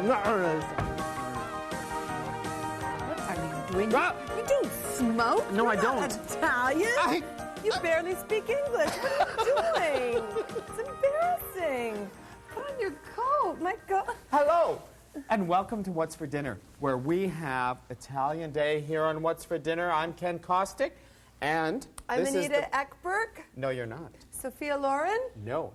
What are you doing? You don't smoke? No, You're I don't. Not Italian? You barely speak English. What are you doing? It's embarrassing. Put on your coat. My God. Hello, and welcome to What's for Dinner, where we have Italian Day here on What's for Dinner. I'm Ken Kostick, and I'm Anita Ekberg. No, you're not. Sophia Loren. No.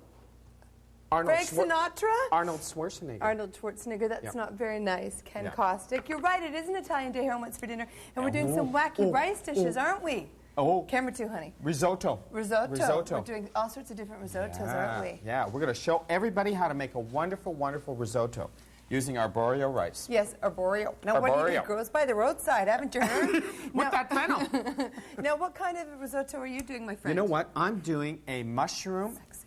Frank Sinatra? Arnold Schwarzenegger. Arnold Schwarzenegger. That's not very nice. Ken Yeah. Kostick. You're right. It is an Italian Day here on What's for Dinner, and we're doing some wacky rice dishes, aren't we? Oh. Camera 2, honey. Risotto. Risotto. We're doing all sorts of different risottos, aren't we? Yeah, we're going to show everybody how to make a wonderful, wonderful risotto using arborio rice. Yes, arborio. Now, what do you do? It grows by the roadside, haven't you heard? With that fennel. Now, what kind of risotto are you doing, my friend? You know what? I'm doing a mushroom. Sexy.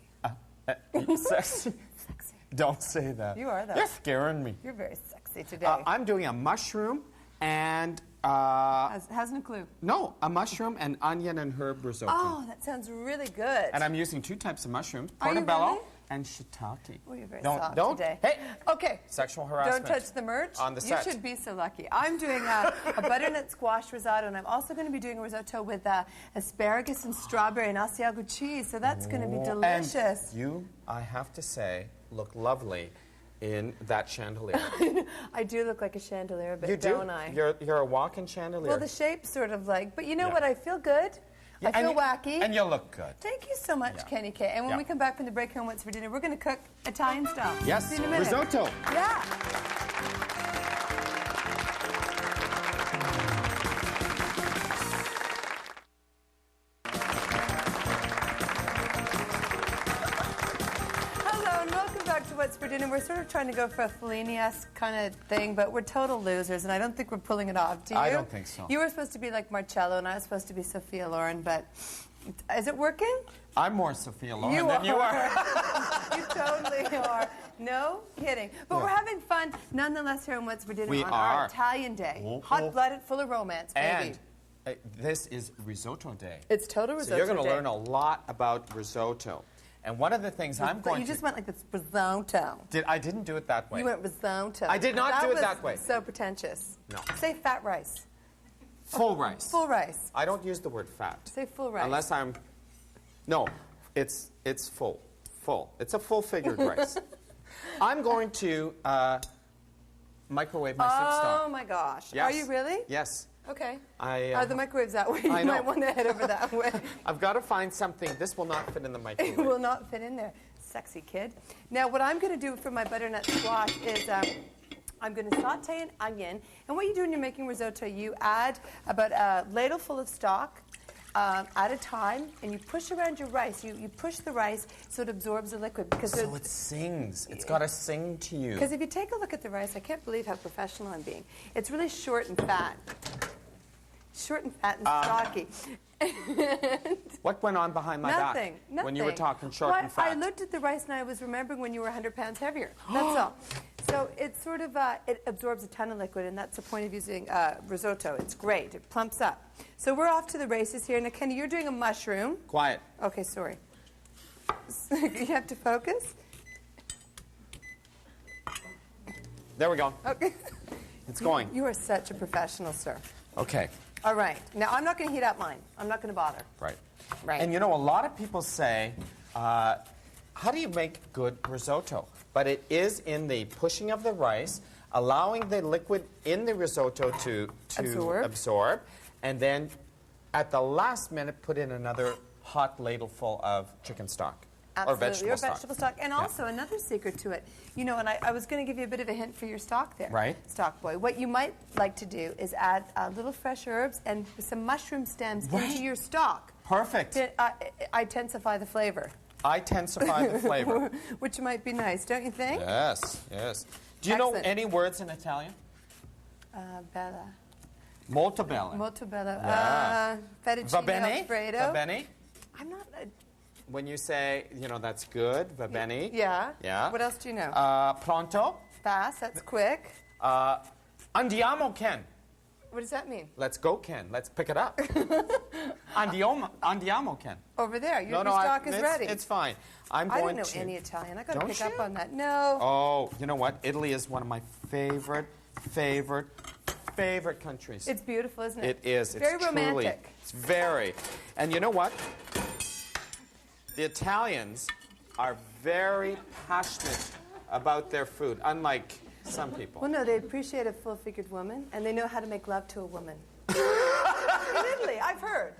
Sexy. Sexy. Don't say that. You are, though. You're scaring me. You're very sexy today. I'm doing a mushroom and... Hasn't a clue. No, a mushroom and onion and herb risotto. Oh, that sounds really good. And I'm using two types of mushrooms, Are you portobello really? and shiitake. Oh, you're very don't, soft don't. today. Hey, okay. Sexual harassment. Don't touch the merch. On the set. You should be so lucky. I'm doing a butternut squash risotto, and I'm also going to be doing a risotto with asparagus and strawberry and Asiago cheese, so that's going to be delicious. And you, I have to say, look lovely in that chandelier. I do look like a chandelier, but You do. don't I? You're a walking chandelier. Well, the shape's sort of like, but you know what? I feel good. Yeah, I feel wacky. And you look good. Thank you so much, Kenny K. And when we come back from the break here on What's for Dinner, we're going to cook Italian style. Yes, See you in a minute. risotto. Yeah. What's for Dinner. We're sort of trying to go for a Fellini-esque kind of thing, but we're total losers, and I don't think we're pulling it off. Do you? I don't think so. You were supposed to be like Marcello, and I was supposed to be Sophia Loren, but is it working? I'm more Sophia Loren than you are. You totally are. No kidding. But we're having fun nonetheless here on What's for Dinner on our Italian Day. Hot-blooded, full of romance, baby. And this is risotto day. It's total risotto day. So you're going to learn a lot about risotto. And one of the things I'm going to... You just went like this risotto. I didn't do it that way. You went risotto. I did not do it that way. So pretentious. No. Say fat rice. Full rice. Full rice. I don't use the word fat. Say full rice. Unless I'm... No, it's full. Full. It's a full-figured rice. I'm going to microwave my soup stock. Oh, my gosh. Yes. Are you really? Yes. Okay. The microwave's that way. You might want to head over that way. I've got to find something. This will not fit in the microwave. It will not fit in there. Sexy kid. Now, what I'm going to do for my butternut squash is I'm going to saute an onion. And what you do when you're making risotto, you add about a ladle full of stock at a time, and you push around your rice. You push the rice so it absorbs the liquid. So it sings. It's got to sing to you. Because if you take a look at the rice, I can't believe how professional I'm being. It's really short and fat. Short and fat and stocky. What went on behind my back? Nothing. When you were talking short and fat? I looked at the rice and I was remembering when you were 100 pounds heavier. That's all. So it's sort of, it absorbs a ton of liquid, and that's the point of using risotto. It's great. It plumps up. So we're off to the races here. Now, Kenny, you're doing a mushroom. Quiet. Okay, sorry. You have to focus. There we go. Okay. It's going. You are such a professional, sir. Okay. All right. Now, I'm not going to heat up mine. I'm not going to bother. Right. Right. And you know, a lot of people say, how do you make good risotto? But it is in the pushing of the rice, allowing the liquid in the risotto to absorb, and then at the last minute put in another hot ladleful of chicken stock. Absolutely, or vegetable stock. And also another secret to it, you know, and I was going to give you a bit of a hint for your stock there. Right. Stock boy. What you might like to do is add little fresh herbs and some mushroom stems into your stock. Perfect. To intensify the flavor. Intensify the flavor. Which might be nice, don't you think? Yes, yes. Do you know any words in Italian? Bella. Molto bella. Molto bella. Yeah. Fettuccine Va bene? Alfredo. Va bene? I'm not... When you say, you know, that's good, va bene. Yeah. Yeah. What else do you know? Pronto. Fast, that's quick. Andiamo, Ken. What does that mean? Let's go, Ken. Let's pick it up. Andiamo, Ken. Over there. Your stock is ready. It's fine. I don't know any Italian. I got to Don't pick you? up on that. No. Oh, you know what? Italy is one of my favorite countries. It's beautiful, isn't it? It is. It's very romantic. Truly, it's very. And you know what? The Italians are very passionate about their food, unlike some people. Well, no, they appreciate a full-figured woman, and they know how to make love to a woman. In Italy, I've heard.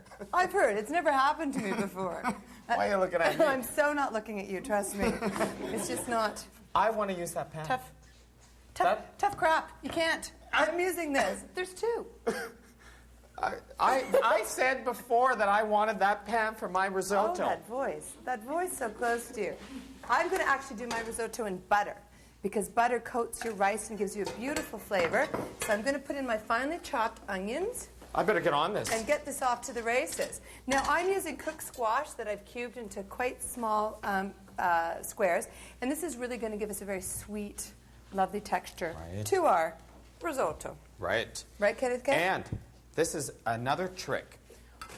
It's never happened to me before. Why are you looking at me? I'm so not looking at you, trust me. It's just not. I want to use that pan. Tough crap. You can't. I'm using this. There's two. I said before that I wanted that pan for my risotto. Oh, that voice so close to you. I'm going to actually do my risotto in butter because butter coats your rice and gives you a beautiful flavor. So I'm going to put in my finely chopped onions. I better get on this. And get this off to the races. Now I'm using cooked squash that I've cubed into quite small squares. And this is really going to give us a very sweet, lovely texture to our risotto. Right. Right, Kenneth K? And this is another trick.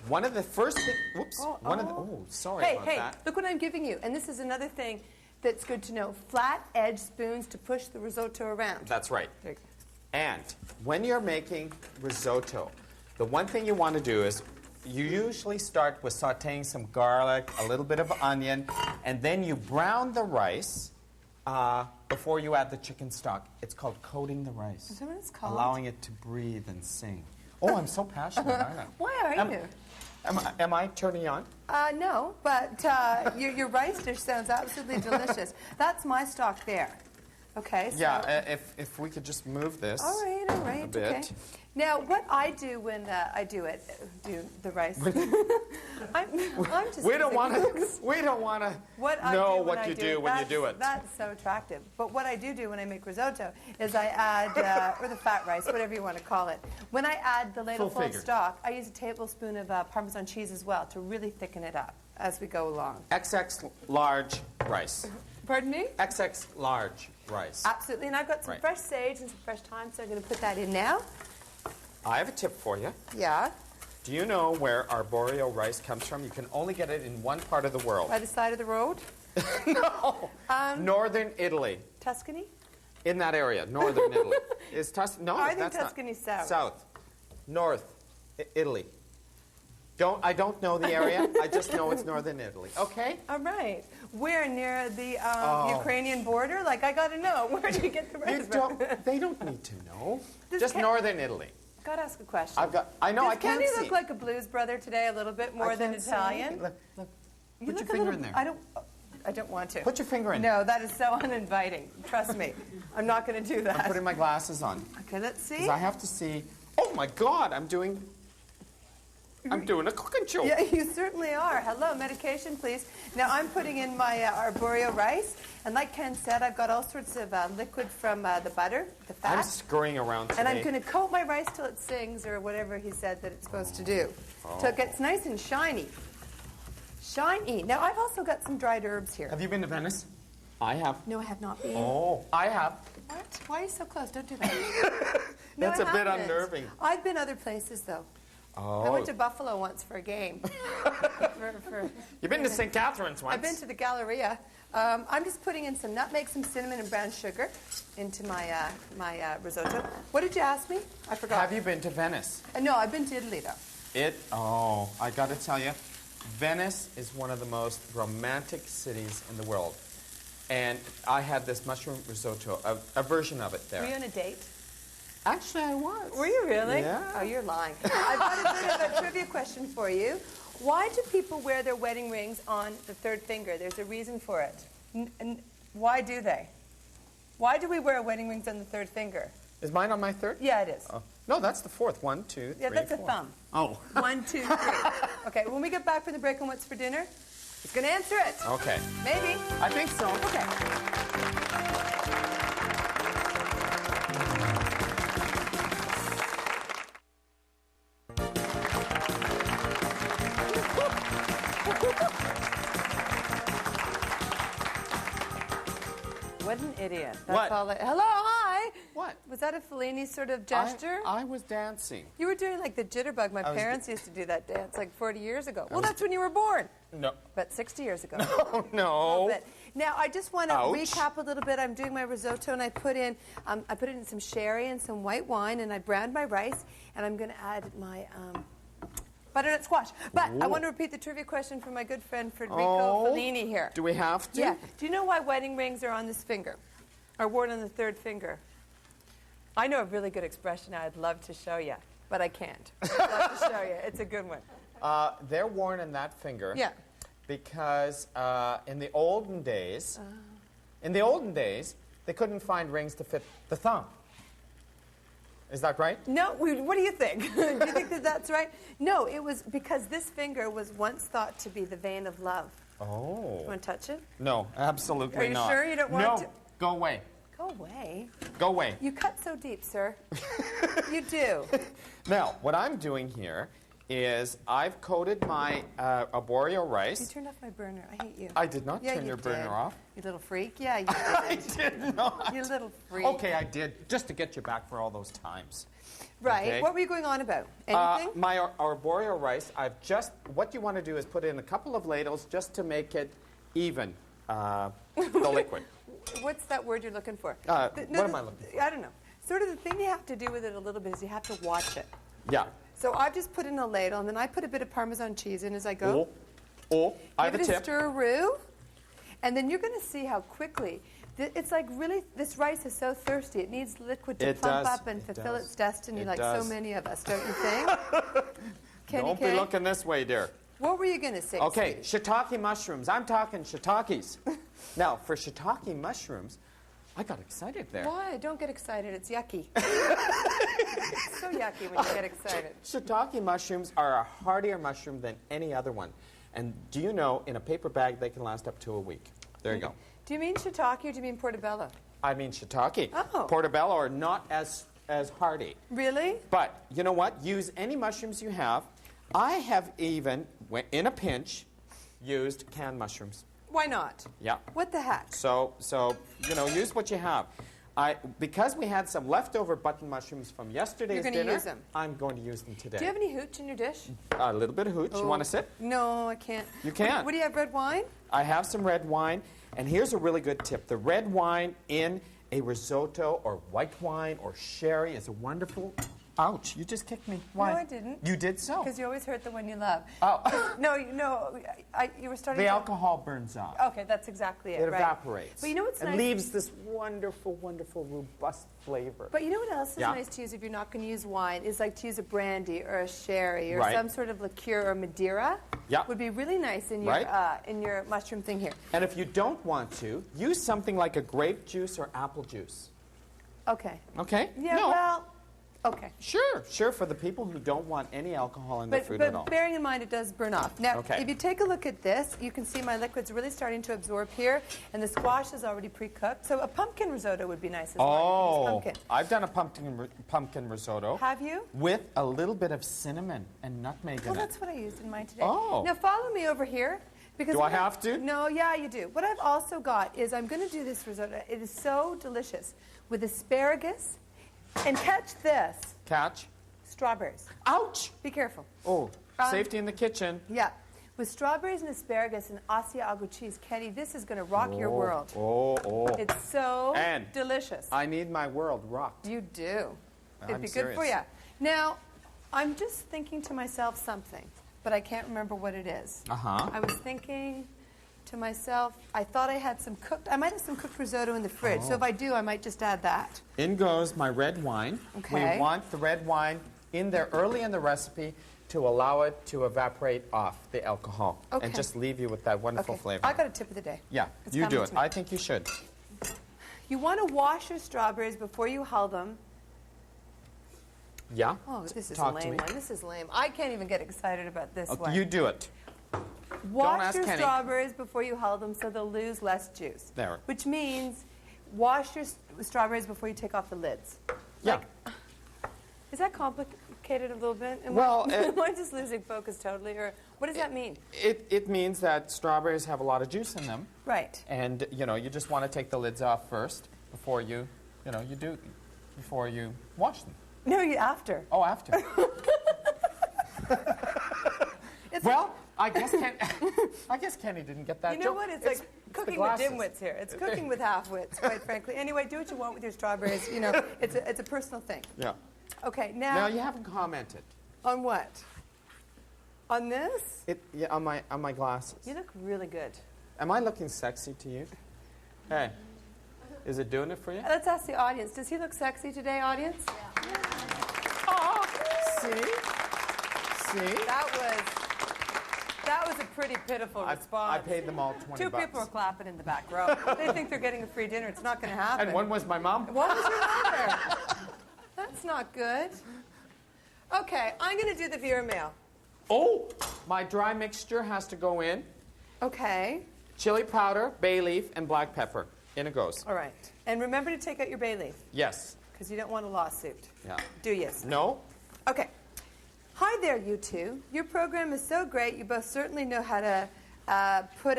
One of the first things... Whoops. Sorry about that. Look what I'm giving you. And this is another thing that's good to know. Flat edge spoons to push the risotto around. That's right. There you go. And when you're making risotto, the one thing you want to do is you usually start with sautéing some garlic, a little bit of onion, and then you brown the rice before you add the chicken stock. It's called coating the rice. Is that what it's called? Allowing it to breathe and sing. Oh, I'm so passionate, aren't I? Why are you? Am I turning on? No, but your rice dish sounds absolutely delicious. That's my stock there. Okay. So yeah, if we could just move this. All right. A bit. Okay. Now, what I do when I do the rice, I'm just. We don't want to know what you do when you do it. That's so attractive. But what I do when I make risotto is I add, or the fat rice, whatever you want to call it. When I add the ladle full of stock, I use a tablespoon of Parmesan cheese as well to really thicken it up as we go along. XX large rice. Pardon me? XX large rice. Absolutely, and I've got some fresh sage and some fresh thyme, so I'm going to put that in now. I have a tip for you. Yeah? Do you know where arborio rice comes from? You can only get it in one part of the world. By the side of the road? No. Northern Italy. Tuscany? In that area, northern Italy. No, I think Tuscany's south. South. North. Italy. I don't know the area. I just know it's northern Italy. Okay? All right. Where? Near the Ukrainian border? Like, I got to know. Where do you get the rice from? They don't need to know. Just northern Italy. Got to ask a question. I know, I can't see. Does Kenny look like a blues brother today a little bit more than Italian? Look. Put your finger in there. I don't want to. Put your finger in. No, that is so uninviting. Trust me. I'm not going to do that. I'm putting my glasses on. Okay, let's see. Because I have to see. Oh, my God. I'm doing a cooking show. Yeah, you certainly are. Hello, medication, please. Now, I'm putting in my arborio rice. And like Ken said, I've got all sorts of liquid from the butter, the fat. I'm scurrying around today. And I'm going to coat my rice till it sings, or whatever he said that it's supposed to do. Till it gets nice and shiny. Shiny. Now, I've also got some dried herbs here. Have you been to Venice? I have. No, I have not been. Oh, I have. What? Why are you so close? Don't do that. That's a bit unnerving. I've been other places, though. Oh. I went to Buffalo once for a game. You've been to St. Catherine's once. I've been to the Galleria. I'm just putting in some nutmeg, some cinnamon, and brown sugar into my risotto. What did you ask me? I forgot. Have you been to Venice? No, I've been to Italy, though. I got to tell you, Venice is one of the most romantic cities in the world. And I had this mushroom risotto, a version of it there. Were you on a date? Actually, I was. Were you really? Yeah. Oh, you're lying. I've got a bit of a trivia question for you. Why do people wear their wedding rings on the third finger? There's a reason for it. Why do they? Why do we wear wedding rings on the third finger? Is mine on my third? Yeah, it is. Oh. No, that's the fourth. 1, 2, 3, 4. Yeah, that's a thumb. Oh. 1, 2, 3. Okay, when we get back from the break on what's for dinner, it's going to answer it. Okay. Maybe. I think so. Okay. What an idiot. That's what? Hello, hi. What? Was that a Fellini sort of gesture? I was dancing. You were doing like the jitterbug. My parents used to do that dance like 40 years ago. Well, that's when you were born. No. But 60 years ago. No. Now, I just want to Ouch. recap a little bit. I'm doing my risotto, and I put in some sherry and some white wine, and I browned my rice, and I'm going to add my butternut squash. But I want to repeat the trivia question from my good friend Federico Fellini here. Do we have to? Yeah. Do you know why wedding rings are on this finger? Or worn on the third finger? I know a really good expression I'd love to show you, but I can't. I'd love to show you. It's a good one. They're worn in that finger. Yeah. Because in the olden days, they couldn't find rings to fit the thumb. Is that right? No. What do you think? Do you think that that's right? No. It was because this finger was once thought to be the vein of love. Oh. You want to touch it? No, absolutely not. Are you sure you don't want to? No. Go away. Go away. Go away. You cut so deep, sir. You do. Now, what I'm doing here is I've coated my arborio rice. You turned off my burner. I hate you. I did not turn your did. burner off. You little freak. Yeah, you did. I did not. You little freak. Okay, I did, just to get you back for all those times. Right. Okay. What were you going on about? Anything? My arborio rice, what you want to do is put in a couple of ladles just to make it even, the liquid. What's that word you're looking for? What am I looking for? I don't know. Sort of the thing you have to do with it a little bit is you have to watch it. Yeah. So I've just put in a ladle, and then I put a bit of Parmesan cheese in as I go. I have Give a it tip. a stir-roo, and then you're going to see how quickly. It's like really, this rice is so thirsty. It needs liquid to plump up and fulfill its destiny, like so many of us, don't you think? Don't be looking this way, dear. What were you going to say? Okay, shiitake mushrooms. I'm talking shiitakes. Now, for shiitake mushrooms, I got excited there. Why? Don't get excited. It's yucky. It's so yucky when you get excited. Shiitake mushrooms are a hardier mushroom than any other one. And do you know, in a paper bag, they can last up to a week. There you go. Do you mean shiitake or do you mean portobello? I mean shiitake. Oh. Portobello are not as hardy. Really? But you know what? Use any mushrooms you have. I have even, in a pinch, used canned mushrooms. Why not? Yeah. What the heck? So use what you have. Because we had some leftover button mushrooms from yesterday's dinner, use them. I'm going to use them today. Do you have any hooch in your dish? A little bit of hooch. You want to sip? No, I can't. You can't. What do you have, red wine? I have some red wine, and here's a really good tip. The red wine in a risotto or white wine or sherry is a wonderful... Ouch, you just kicked me. Why? No, I didn't. You did so. Because you always hurt the one you love. Oh. No, you were starting The to... alcohol burns off. Okay, that's exactly it, It right. evaporates. But you know what's nice? It leaves this wonderful, wonderful, robust flavor. But you know what else is nice to use if you're not going to use wine is like to use a brandy or a sherry or some sort of liqueur or Madeira. Yeah. Would be really nice in your mushroom thing here. And if you don't want to, use something like a grape juice or apple juice. Okay. Okay? Yeah, no. well, okay. Sure, for the people who don't want any alcohol in their food at all. But bearing in mind it does burn off. Now, Okay. if you take a look at this, you can see my liquid's really starting to absorb here, and the squash is already pre-cooked. So a pumpkin risotto would be nice as well. You can use pumpkin. I've done a pumpkin risotto. Have you? With a little bit of cinnamon and nutmeg in it. Well, that's what I used in mine today. Oh. Now, follow me over here. Because Do I have to? No, yeah, you do. What I've also got is I'm going to do this risotto. It is so delicious with asparagus, and catch this. Catch? Strawberries. Ouch! Be careful. Oh, safety in the kitchen. Yeah. With strawberries and asparagus and Asiago cheese, Kenny, this is going to rock your world. Oh. It's so And delicious. I need my world rocked. You do. It'd I'm be good for serious. you. Now, I'm just thinking to myself something, but I can't remember what it is. Uh-huh. I was thinking to myself, I thought I had some I might have some cooked risotto in the fridge. So if I do, I might just add that. In goes my red wine. Okay. We want the red wine in there early in the recipe to allow it to evaporate off the alcohol and just leave you with that wonderful flavor. I got a tip of the day. Yeah, It's you do coming it. to me. I think you should. You want to wash your strawberries before you hull them. Yeah? Oh, this is a Talk to lame me. one. This is lame. I can't even get excited about this one. You do it. Wash ask your Kenny. strawberries before you hull them so they'll lose less juice. There. Which means wash your strawberries before you take off the lids. Yeah. Is that complicated a little bit? Am I just losing focus totally? Or what does that mean? It means that strawberries have a lot of juice in them. Right. And, you just want to take the lids off first before you do before you wash them? No, after. Oh, after. Well, I guess Kenny didn't get that joke. You know what? It's like cooking with dimwits here. It's cooking with half-wits, quite frankly. Anyway, do what you want with your strawberries. You know, it's a personal thing. Yeah. Okay, now... Now, you haven't commented. On what? On this? Yeah, on my glasses. You look really good. Am I looking sexy to you? Hey, is it doing it for you? Let's ask the audience. Does he look sexy today, audience? Yeah. Oh, see? That was a pretty pitiful response. I paid them all $20. Two people are clapping in the back row. They think they're getting a free dinner. It's not going to happen. And one was my mom. One was your mother. That's not good. Okay, I'm going to do the viewer mail. Oh, my dry mixture has to go in. Okay. Chili powder, bay leaf, and black pepper. In it goes. All right. And remember to take out your bay leaf. Yes. Because you don't want a lawsuit. Yeah. Do you? No. Okay. Hi there, you two. Your program is so great. You both certainly know how to put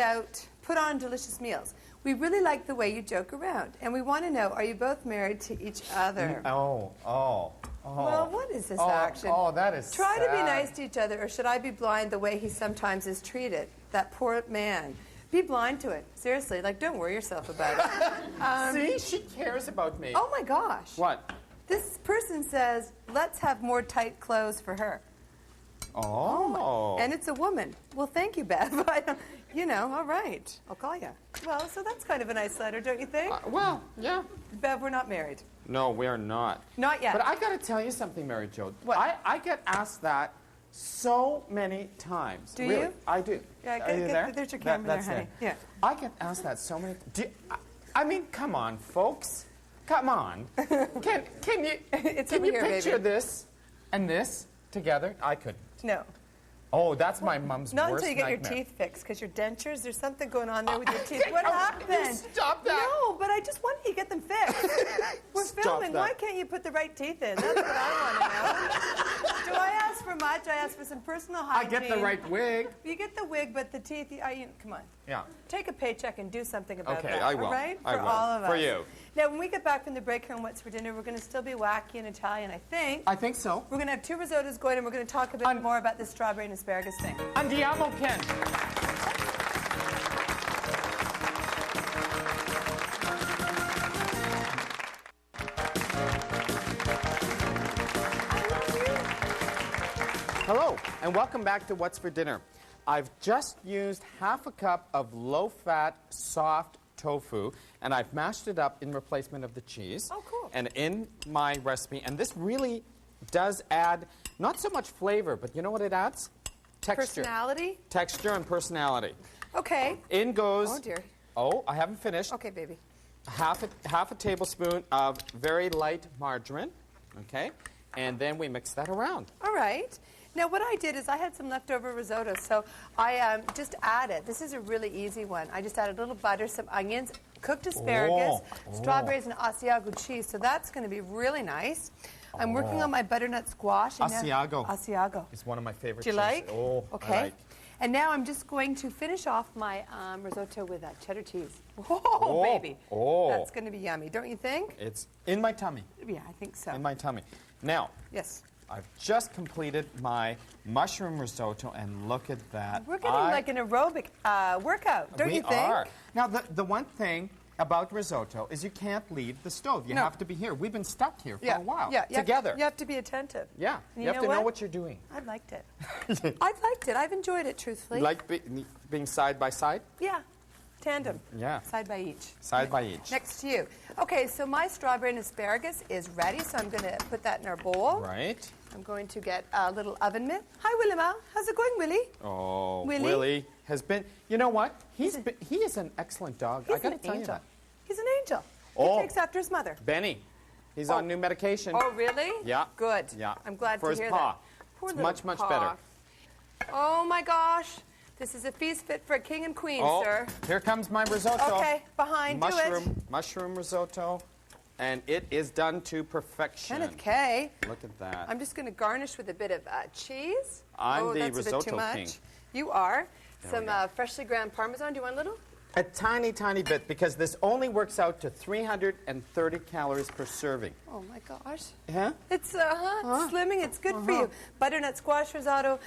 on delicious meals. We really like the way you joke around. And we want to know, are you both married to each other? Oh. Well, what is this action? Oh, that is Try sad. to be nice to each other, or should I be blind the way he sometimes is treated? That poor man. Be blind to it. Seriously, like, don't worry yourself about it. See, she cares about me. Oh, my gosh. What? This person says, let's have more tight clothes for her. Oh. And it's a woman. Well, thank you, Bev. You know, all right. I'll call you. Well, so that's kind of a nice letter, don't you think? Well, yeah. Bev, we're not married. No, we are not. Not yet. But I got to tell you something, Mary Jo. What? I get asked that so many times. Do really? you? I do. Yeah, Are you there? There's your camera That's there, honey. there. Yeah. I get asked that so many I mean, come on, folks. Come on. Can you It's can over you here, picture baby. this and this together? I couldn't. No. Oh, that's my mom's Not worst until you get nightmare. your teeth fixed, because your dentures, there's something going on there with your teeth. What Oh, happened? stop that. No, but I just wanted you to get them fixed. We're Stop filming. that. Why can't you put the right teeth in? That's what I want to know. Do I ask for much? I ask for some personal I hygiene. get the right wig. You get the wig, but the teeth, come on. Yeah. Take a paycheck and do something about Okay, that. I will. All right? I For will. all of us. For you. Now, when we get back from the break here on What's for Dinner, we're going to still be wacky and Italian, I think. I think so. We're going to have 2 risottos going, and we're going to talk a bit more about this strawberry and asparagus thing. Andiamo, Ken. Hello, and welcome back to What's for Dinner. I've just used half a cup of low-fat, soft tofu, and I've mashed it up in replacement of the cheese. Oh, cool. And in my recipe, and this really does add not so much flavor, but you know what it adds? Texture. Personality? Texture and personality. Okay. In goes... Oh, dear. Oh, I haven't finished. Okay, baby. Half a tablespoon of very light margarine, okay? And then we mix that around. All right. Now, what I did is I had some leftover risotto, so I just added. This is a really easy one. I just added a little butter, some onions, cooked asparagus, strawberries, and Asiago cheese. So that's going to be really nice. I'm working on my butternut squash. And Asiago. Asiago. It's one of my favorite Do you cheeses. like? Oh, okay. I like. And now I'm just going to finish off my risotto with cheddar cheese. Oh, baby. Oh. That's going to be yummy, don't you think? It's in my tummy. Yeah, I think so. In my tummy. Now, Yes. I've just completed my mushroom risotto, and look at that. We're getting like an aerobic workout, don't you think? We are. Now, the one thing about risotto is you can't leave the stove. You have to be here. We've been stuck here for a while. Together. You have to be attentive. Yeah. And you have to know what you're doing. I've liked it. I've liked it. I've enjoyed it, truthfully. You like being side by side? Yeah. Tandem. Yeah. Side by each. Side by each. Next to you. Okay, so my strawberry and asparagus is ready, so I'm going to put that in our bowl. Right. I'm going to get a little oven mitt. Hi, William. How's it going, Willie? Oh, Willie? Willie has been. You know what? He is an excellent dog. He's I got to an tell you angel. that. He's an angel. Oh. He takes after his mother. Benny, he's on new medication. Oh, really? Yeah. Good. Yeah. I'm glad For to his hear paw. that. Poor It's little much paw. better. Oh, my gosh. This is a feast fit for a king and queen, Oh, sir. here comes my risotto. Okay, behind, do it. Mushroom risotto, and it is done to perfection. Kenneth K. Look at that. I'm just going to garnish with a bit of cheese. I'm the that's a bit risotto too much. king. You are. There Some we go. freshly ground Parmesan. Do you want a little? A tiny, tiny bit, because this only works out to 330 calories per serving. Oh my gosh. Yeah? It's slimming. It's good for you. Butternut squash risotto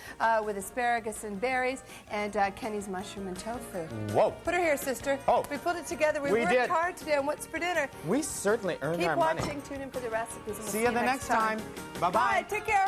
with asparagus and berries, and Kenny's mushroom and tofu. Whoa. Put her here, sister. Oh. We put it together. We worked did. hard today on what's for dinner. We certainly earned our money. Keep watching. Tune in for the recipes. And we'll See you the next time. Bye-bye. Bye. Take care.